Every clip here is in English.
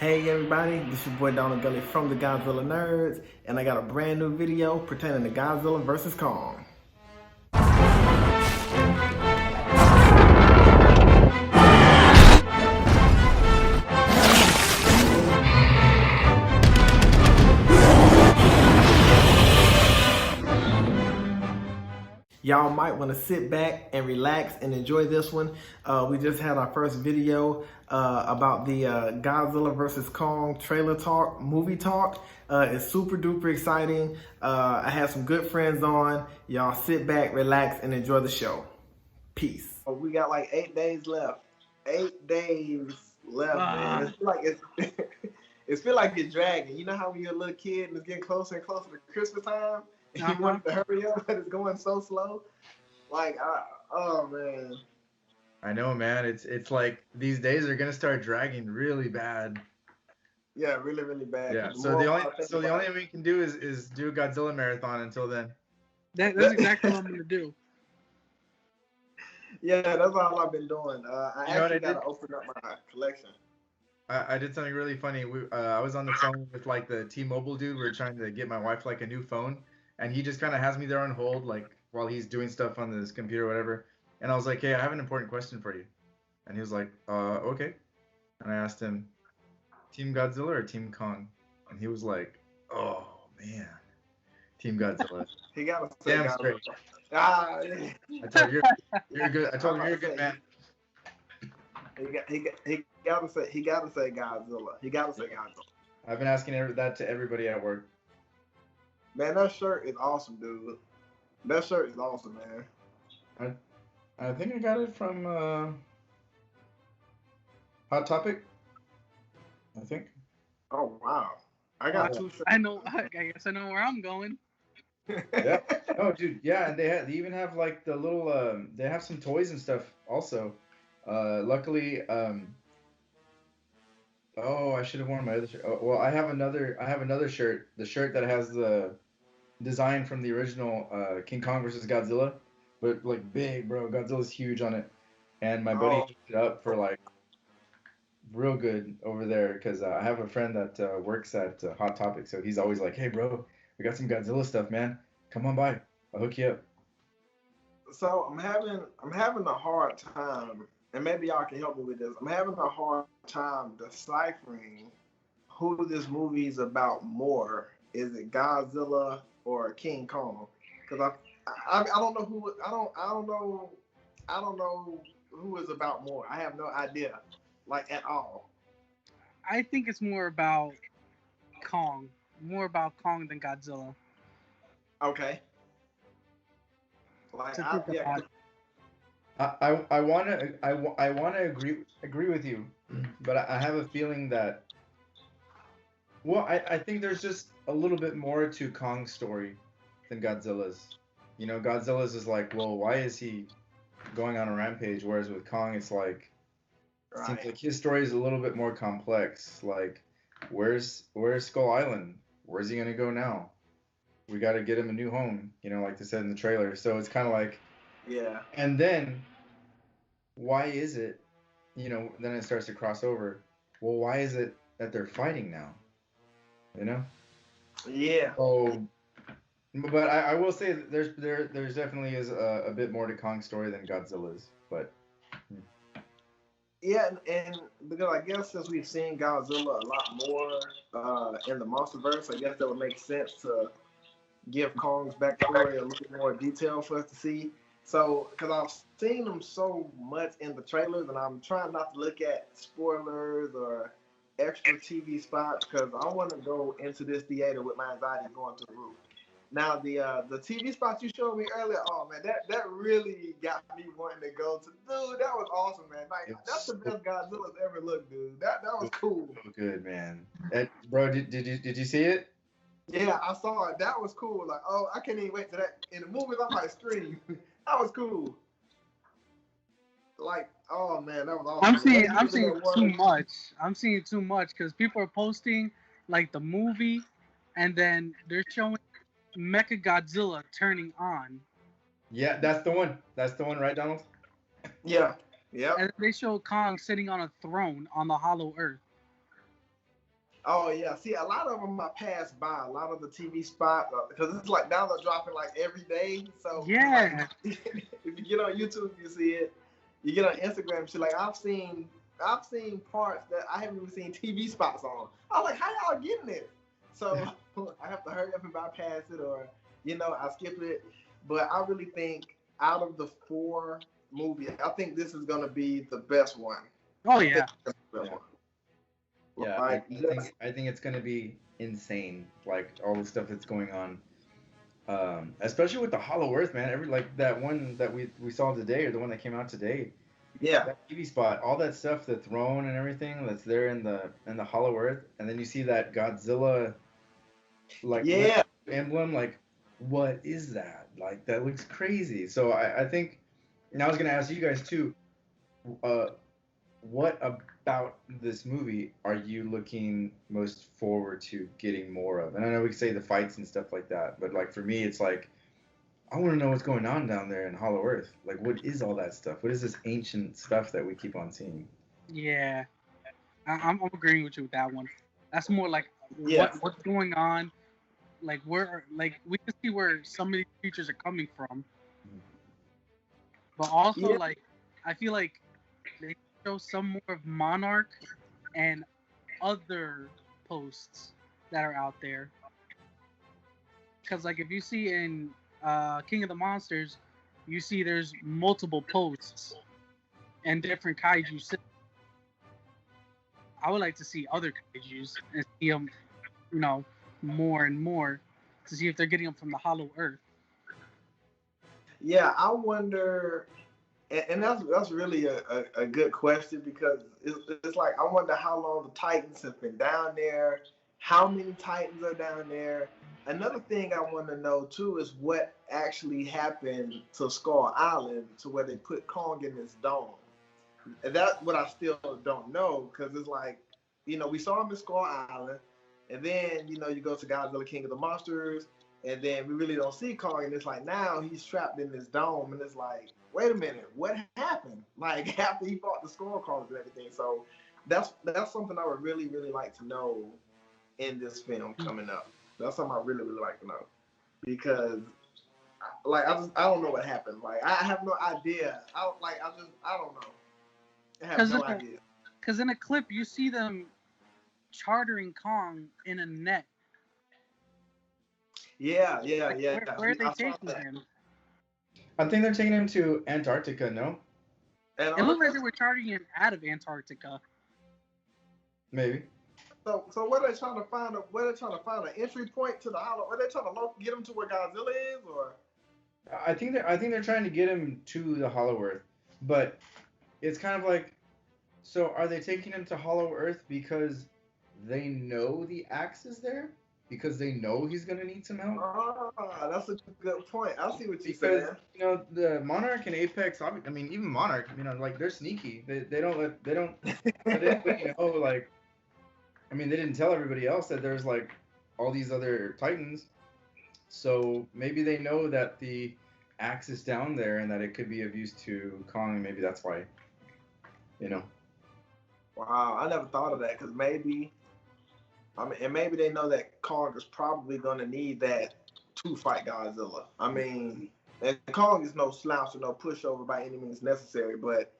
Hey everybody, this is your boy Donald Gulley from the GodzillaNerds, and I got a brand new video pertaining to Godzilla vs. Kong. Y'all might want to sit back and relax and enjoy this one. We just had our first video about the Godzilla vs. Kong trailer talk, movie talk. It's super duper exciting. I had some good friends on. Y'all sit back, relax, and enjoy the show. Peace. We got like 8 days left. 8 days left, man. It's like it feel like it's dragging. You know how when you're a little kid and it's getting closer and closer to Christmas time? You want to hurry up, but it's going so slow. Like, oh man. I know, man. It's like these days are gonna start dragging really bad. Yeah, really, really bad. Yeah. So the only thing we can do is do a Godzilla marathon until then. That's exactly what I'm gonna do. Yeah, that's all I've been doing. I actually got to open up my collection. I did something really funny. I was on the phone with like the T-Mobile dude. We were trying to get my wife like a new phone. And he just kind of has me there on hold, like while he's doing stuff on his computer or whatever. And I was like, hey, I have an important question for you. And he was like, okay. And I asked him, Team Godzilla or Team Kong? And he was like, oh, man, Team Godzilla. He got to say damn Godzilla. straight. I told him, you're good. I told him, you're a good man. He got to say Godzilla. He got to say Godzilla. I've been asking that to everybody at work. Man, that shirt is awesome, dude. That shirt is awesome, man. I think I got it from Hot Topic. I think. Oh wow! I got two shirts. I know. I guess I know where I'm going. Yeah. Oh, dude. Yeah, and they even have like the little. They have some toys and stuff also. Luckily. Oh, I should have worn my other shirt. Oh, well, I have another shirt. The shirt that has the design from the original King Kong versus Godzilla, but like big, bro. Godzilla's huge on it, and my buddy hooked it up for like real good over there because I have a friend that works at Hot Topic, so he's always like, "Hey, bro, we got some Godzilla stuff, man. Come on by. I'll hook you up." So I'm having a hard time, and maybe y'all can help me with this. I'm having a hard time deciphering who this movie is about more. Is it Godzilla or King Kong? Because I don't know who I don't know who is about more. I have no idea, like at all. I think it's more about Kong than Godzilla. Okay. Like I wanna agree with you, but I have a feeling that. Well, I think there's just a little bit more to Kong's story than Godzilla's. You know, Godzilla's is like, well, why is he going on a rampage? Whereas with Kong, it's like, it seems like his story is a little bit more complex. Like, where's Skull Island? Where's he gonna go now? We got to get him a new home. You know, like they said in the trailer. So it's kind of like, yeah. And then, why is it? You know, then it starts to cross over. Well, why is it that they're fighting now? You know? Yeah. Oh, but I will say that there's definitely is a bit more to Kong's story than Godzilla's, but. Yeah, and because I guess since we've seen Godzilla a lot more in the Monsterverse, I guess that would make sense to give Kong's backstory a little more detail for us to see. So, because I've seen him so much in the trailers, and I'm trying not to look at spoilers or extra TV spots because I want to go into this theater with my anxiety going to the roof. Now the TV spots you showed me earlier, oh man, that really got me wanting to go to. Dude, that was awesome, man. Like that's the best Godzilla's ever looked, dude. That was cool. So good, man. Bro, did you see it? Yeah, I saw it. That was cool. Like, oh, I can't even wait to that. In the movies, I might scream. That was cool. Like, oh man, that was awesome. I'm seeing too much. I'm seeing too much because people are posting like the movie, and then they're showing Mecha Godzilla turning on. Yeah, that's the one. That's the one, right, Donald? Yeah. Yeah. And they show Kong sitting on a throne on the Hollow Earth. Oh yeah, see, a lot of them I pass by. A lot of the TV spot because it's like now they're dropping like every day. So like, Yeah, if you get on YouTube, you see it. You get on Instagram, shit. Like I've seen parts that I haven't even seen TV spots on. I'm like, how y'all getting it? So I have to hurry up and bypass it, or I skip it. But I really think out of the four movies, I think this is gonna be the best one. oh I think yeah. it's the best Yeah. one. Yeah, Like, I think it's gonna be insane. Like all the stuff that's going on, especially with the Hollow Earth, man. Every like that one that we saw today, or the one that came out today, yeah, that TV spot, all that stuff, the throne and everything that's there in the Hollow Earth, and then you see that Godzilla like yeah. emblem. Like, what is that? Like that looks crazy. So I think, and I was gonna ask you guys too. Uh, what about this movie are you looking most forward to getting more of? And I know we can say the fights and stuff like that, but like for me, it's like I want to know what's going on down there in Hollow Earth. Like, what is all that stuff? What is this ancient stuff that we keep on seeing? Yeah, I'm agreeing with you with that one. That's more like Yes. what's going on. Like where, like we can see where some of these creatures are coming from, but also Yeah. like I feel like they show some more of Monarch and other posts that are out there. Because like if you see in King of the Monsters, you see there's multiple posts and different kaiju. I would like to see other kaijus and see them, more and more to see if they're getting them from the Hollow Earth. Yeah, I wonder, and that's really a good question because it's like I wonder how long the Titans have been down there, how many Titans are down there. Another thing I want to know too is what actually happened to Skull Island to where they put Kong in this dome. And that's what I still don't know because it's like, we saw him in Skull Island, and then you go to Godzilla King of the Monsters, and then we really don't see Kong, and it's like now he's trapped in this dome, and it's like, wait a minute, what happened? Like after he fought the Skullcrawlers and everything. So that's something I would really really like to know in this film coming up. That's something I really really like to know because like I don't know what happened. Like I have no idea. I don't know. I have no idea. Because in a clip you see them chartering Kong in a net. Yeah. Where are they taking him? I think they're taking him to Antarctica. No, And It looked like they were chartering him out of Antarctica. maybe. so what are they trying to find? Where they trying to find an entry point to the hollow? Are they trying to get him to where Godzilla is, or? I think they're trying to get him to the Hollow Earth, but it's kind of like, so are they taking him to Hollow Earth because they know the axe is there? Because they know he's gonna need some help? Ah, that's a good point. I see what you're Because saying. the Monarch and Apex, I mean even Monarch, like they're sneaky. They don't let you know, like, I mean they didn't tell everybody else that there's like all these other Titans. So maybe they know that the axe is down there and that it could be of use to Kong, and maybe that's why, you know. Wow, I never thought of that because and maybe they know that Kong is probably gonna need that to fight Godzilla. I mean, and Kong is no slouch or no pushover by any means necessary, but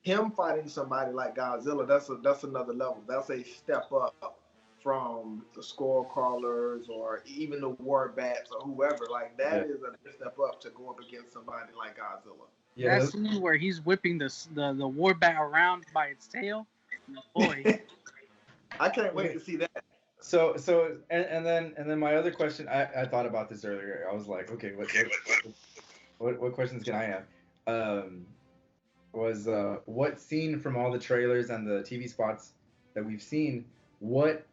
him fighting somebody like Godzilla, that's another level. That's a step up from the Skull Crawlers or even the War Bats or whoever. Like that is a step up to go up against somebody like Godzilla. Yeah, That scene where he's whipping the war bat around by its tail, boy. I can't wait to see that. So and then my other question, I thought about this earlier. I was like, okay, what questions can I have? Was what scene from all the trailers and the TV spots that we've seen, what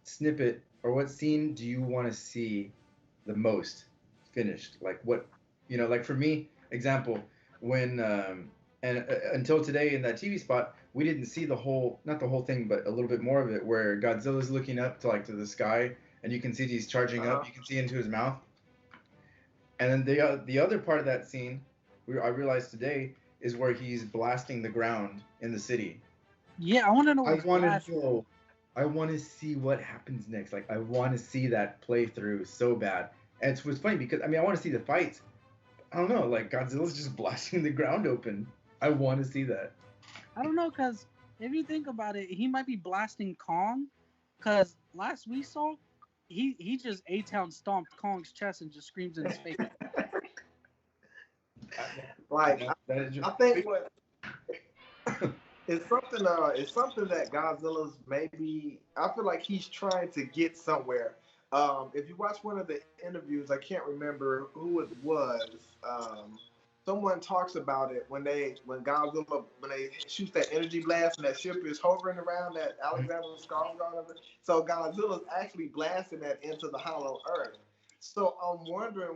snippet or what scene do you want to see the most finished? Like what, like for me, example, when and until today in that TV spot, we didn't see not the whole thing, but a little bit more of it, where Godzilla's looking up to the sky, and you can see he's charging up. You can see into his mouth. And then the other part of that scene, I realized today, is where he's blasting the ground in the city. Yeah, I want to know. I want to see what happens next. Like I want to see that playthrough so bad. And it's what's funny because I mean I want to see the fights. I don't know, like Godzilla's just blasting the ground open. I want to see that. I don't know, cause if you think about it, he might be blasting Kong, cause last we saw, he just A-Town stomped Kong's chest and just screams in his face. Like That is I think what it's something that Godzilla's maybe. I feel like he's trying to get somewhere. If you watch one of the interviews, I can't remember who it was. Someone talks about it when Godzilla when they shoots that energy blast and that ship is hovering around that Alexander Skarsgård. So Godzilla's actually blasting that into the hollow earth. So I wonder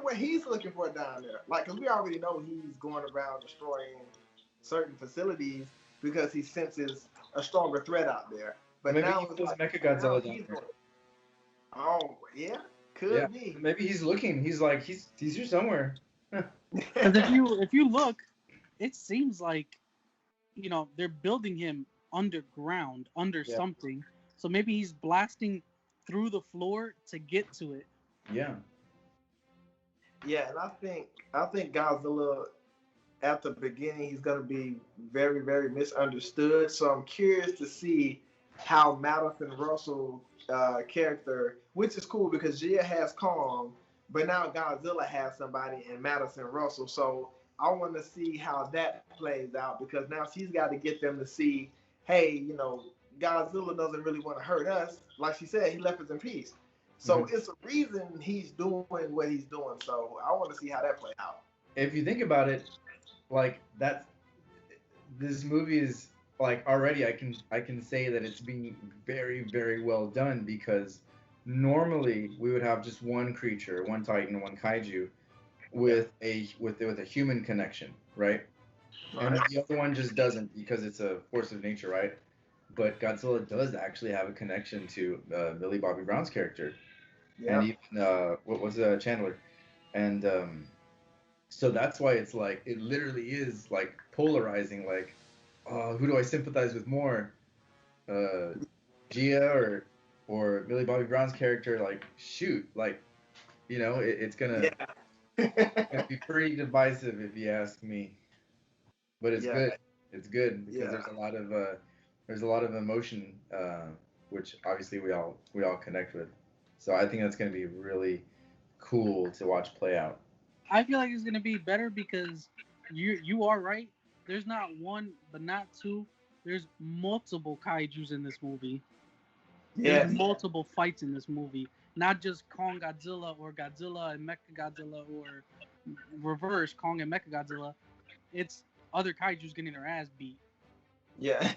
what he's looking for down there. Like, cause we already know he's going around destroying certain facilities because he senses a stronger threat out there. But maybe now he it's feels like, Mechagodzilla now down he's there. going. Oh yeah, could Yeah, be. maybe he's looking. He's like he's here somewhere. Because if you look, it seems like, you know, they're building him underground, under Yeah. something. So maybe he's blasting through the floor to get to it. Yeah. Yeah, and I think Godzilla at the beginning he's going to be very very misunderstood. So I'm curious to see how Madison Russell character, which is cool because Gia has Kong, but now Godzilla has somebody in Madison Russell. So I want to see how that plays out because now she's got to get them to see, hey, you know, Godzilla doesn't really want to hurt us. Like she said, he left us in peace. So it's a reason he's doing what he's doing. So I want to see how that plays out. If you think about it, like that's this movie is like already I can say that it's being very very well done because normally we would have just one creature, one titan, one kaiju with a human connection, right? And Right. the other one just doesn't because it's a force of nature, right? But Godzilla does actually have a connection to Millie Bobby Brown's character, and Yeah. even what was Chandler, and so that's why it's like it literally is like polarizing. Like, who do I sympathize with more, uh, Gia or Millie Bobby Brown's character? Like, shoot, like it's Yeah. gonna be pretty divisive if you ask me. But it's Yeah. good. It's good because Yeah. there's a lot of emotion, which obviously we all connect with. So I think that's gonna be really cool to watch play out. I feel like it's gonna be better because you are right. There's not one, but not two. There's multiple kaiju's in this movie. There's Yes. multiple fights in this movie, not just Kong Godzilla or Godzilla and Mecha Godzilla or reverse Kong and Mecha Godzilla. It's other kaiju's getting their ass beat. Yeah.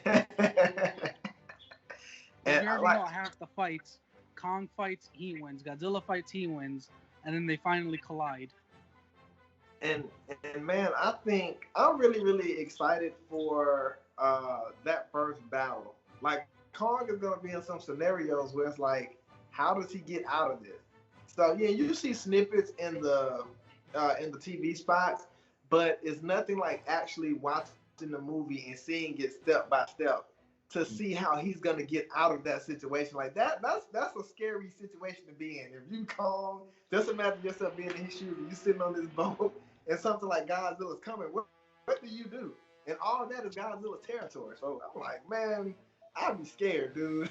Because And we I already like, know half the fights. Kong fights, he wins. Godzilla fights, he wins, and then they finally collide. and and man, I think I'm really really excited for that first battle. Like Kong is gonna be in some scenarios where it's like, how does he get out of this? So yeah, you see snippets in the TV spots, but it's nothing like actually watching the movie and seeing it step by step to see how he's gonna get out of that situation. Like that's a scary situation to be in. If you Kong, just imagine yourself being in his shoes and you sitting on this boat and something like Godzilla's coming. What do you do? And all of that is Godzilla's territory. So I'm like, man, I'd be scared, dude.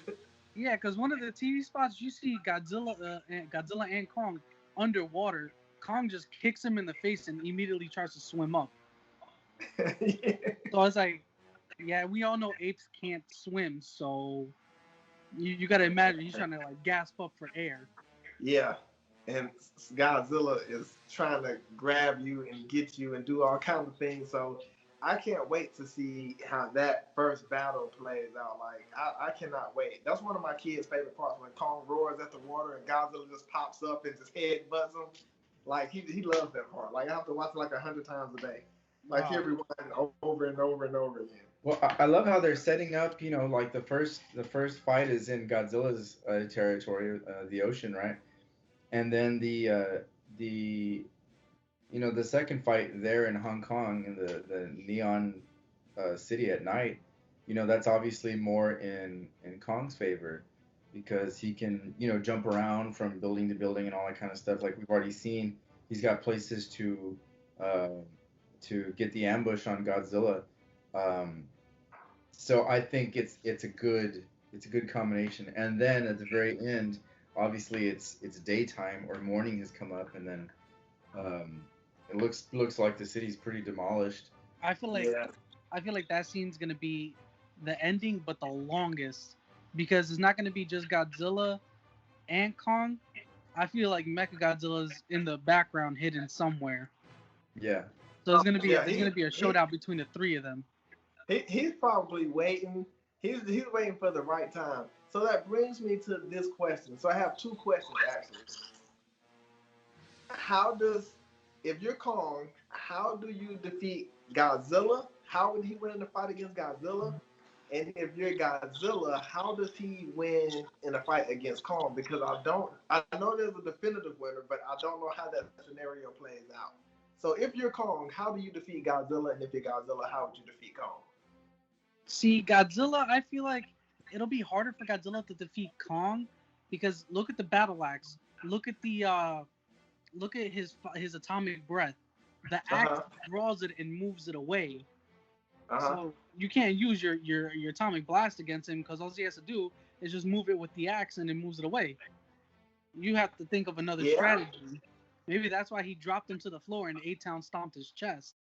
Yeah, because one of the TV spots you see Godzilla and Kong underwater. Kong just kicks him in the face and immediately tries to swim up. Yeah. So it's like, yeah, we all know apes can't swim, so you got to imagine he's trying to like gasp up for air. Yeah, and Godzilla is trying to grab you and get you and do all kinds of things. So I can't wait to see how that first battle plays out. Like I cannot wait. That's one of my kids' favorite parts when Kong roars at the water and Godzilla just pops up and just head butts him. Like he loves that part. Like I have to watch it like 100 times a day. Like Oh, everyone over and over and over again. Well, I love how they're setting up. Like the first fight is in Godzilla's territory, the ocean, right? And then the the second fight there in Hong Kong in the neon city at night that's obviously more in Kong's favor because he can, jump around from building to building and all that kind of stuff. Like we've already seen, he's got places uh, to get the ambush on Godzilla. Um, so I think it's a good combination. And then at the very end, obviously it's daytime or morning has come up, and then um, it looks like the city's pretty demolished. I feel like Yeah. I feel like that scene's gonna be the ending, but the longest, because it's not gonna be just Godzilla and Kong. I feel like Mechagodzilla's in the background, hidden somewhere. Yeah. So it's gonna be Yeah, it's gonna be a showdown between the three of them. He's probably waiting. He's waiting for the right time. So that brings me to this question. So I have two questions actually. How does, if you're Kong, how do you defeat Godzilla? How would he win in the fight against Godzilla? And if you're Godzilla, how does he win in a fight against Kong? Because I know there's a definitive winner, but I don't know how that scenario plays out. So if you're Kong, how do you defeat Godzilla? And if you're Godzilla, how would you defeat Kong? See, Godzilla, I feel like it'll be harder for Godzilla to defeat Kong because look at the battle axe. Look at his atomic breath. The axe draws it and moves it away. So you can't use your atomic blast against him because all he has to do is just move it with the axe and it moves it away. You have to think of another strategy. Maybe that's why he dropped him to the floor and A-Town stomped his chest.